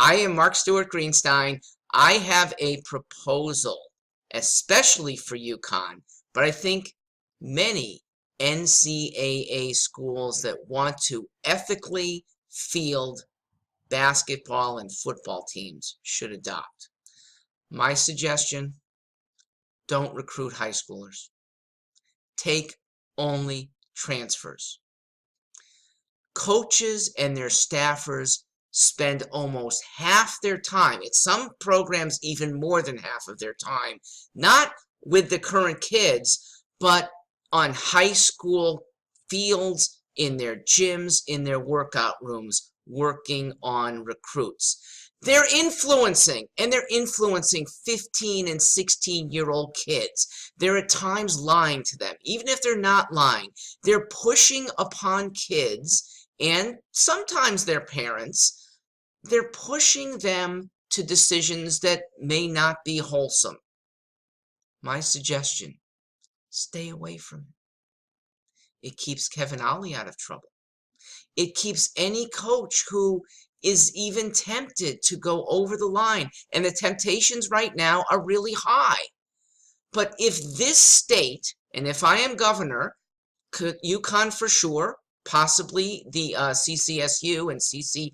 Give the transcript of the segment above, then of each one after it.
I am Mark Stewart Greenstein. I have a proposal, especially for UConn, but I think many NCAA schools that want to ethically field basketball and football teams should adopt. My suggestion, don't recruit high schoolers. Take only transfers. Coaches and their staffers spend almost half their time, at some programs even more than half of their time, not with the current kids, but on high school fields, in their gyms, in their workout rooms, working on recruits. They're influencing, and they're influencing 15 and 16-year-old kids. They're at times lying to them. Even if they're not lying, they're pushing upon kids and sometimes their parents. They're pushing them to decisions that may not be wholesome. My suggestion, stay away from it. It keeps Kevin Ollie out of trouble. It keeps any coach who is even tempted to go over the line. And the temptations right now are really high. But if this state, and if I am governor, UConn for sure, possibly the CCSU and CC,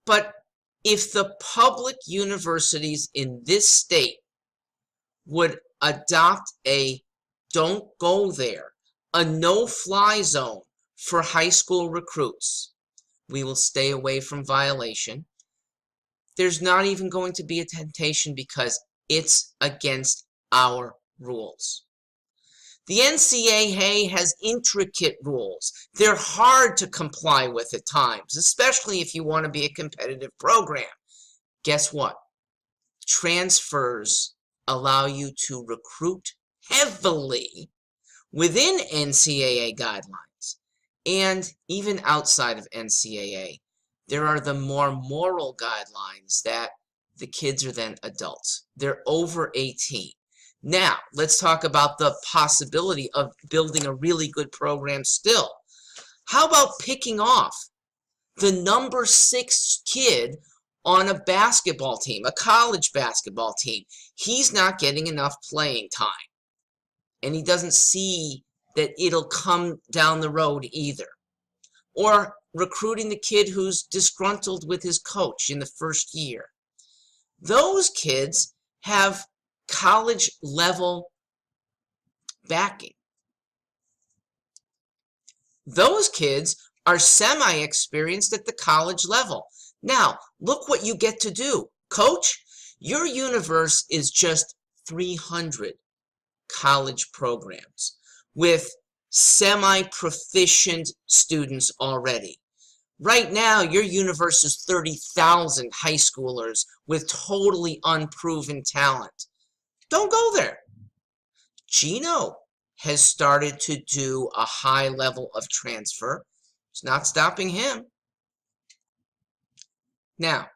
but if the public universities in this state would adopt a don't go there, a no-fly zone for high school recruits, we will stay away from violation. There's not even going to be a temptation because it's against our rules. The NCAA has intricate rules. They're hard to comply with at times, especially if you want to be a competitive program. Guess what? Transfers allow you to recruit heavily within NCAA guidelines and even outside of NCAA. There are the more moral guidelines that the kids are then adults. They're over 18. Now, let's talk about the possibility of building a really good program still. How about picking off the number 6 kid on a basketball team, a college basketball team? He's not getting enough playing time, and he doesn't see that it'll come down the road either. Or recruiting the kid who's disgruntled with his coach in the first year. Those kids have college level backing. Those kids are semi-experienced at the college level. Now, look what you get to do. Coach, your universe is just 300 college programs with semi-proficient students already. Right now, your universe is 30,000 high schoolers with totally unproven talent. Don't go there. Gino has started to do a high level of transfer. It's not stopping him. Now,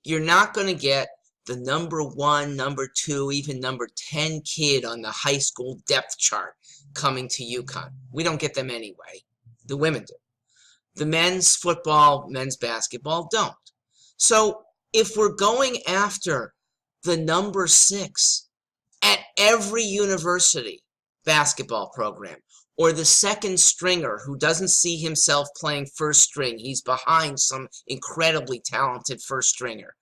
you're not going to get the number 1, number 2, even number 10 kid on the high school depth chart coming to UConn. We don't get them anyway. The women do. The men's football, men's basketball don't. So if we're going after the number 6 at every university basketball program, or the second stringer who doesn't see himself playing first string, he's behind some incredibly talented first stringer,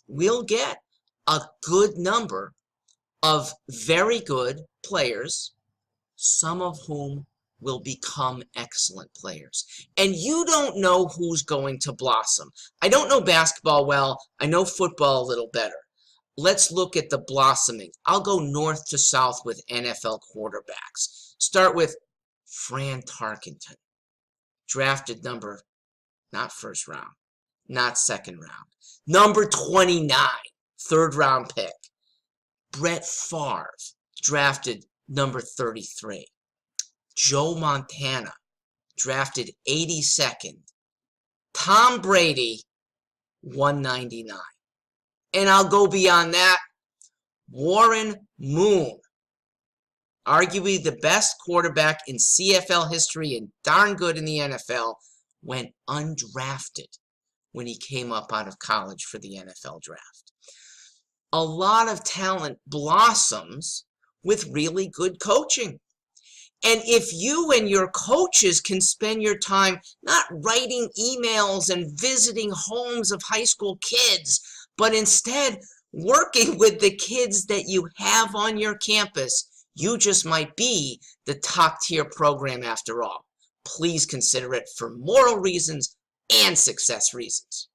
we'll get a good number of very good players, some of whom will become excellent players. And you don't know who's going to blossom. I don't know basketball well. I know football a little better. Let's look at the blossoming. I'll go north to south with NFL quarterbacks. Start with Fran Tarkenton, drafted number, not first round, not second round, number 29, third round pick. Brett Favre, drafted number 33. Joe Montana, drafted 82nd. Tom Brady, 199. And I'll go beyond that. Warren Moon, arguably the best quarterback in CFL history and darn good in the NFL, went undrafted when he came up out of college for the NFL draft. A lot of talent blossoms with really good coaching. And if you and your coaches can spend your time not writing emails and visiting homes of high school kids, but instead working with the kids that you have on your campus, you just might be the top tier program after all. Please consider it for moral reasons and success reasons.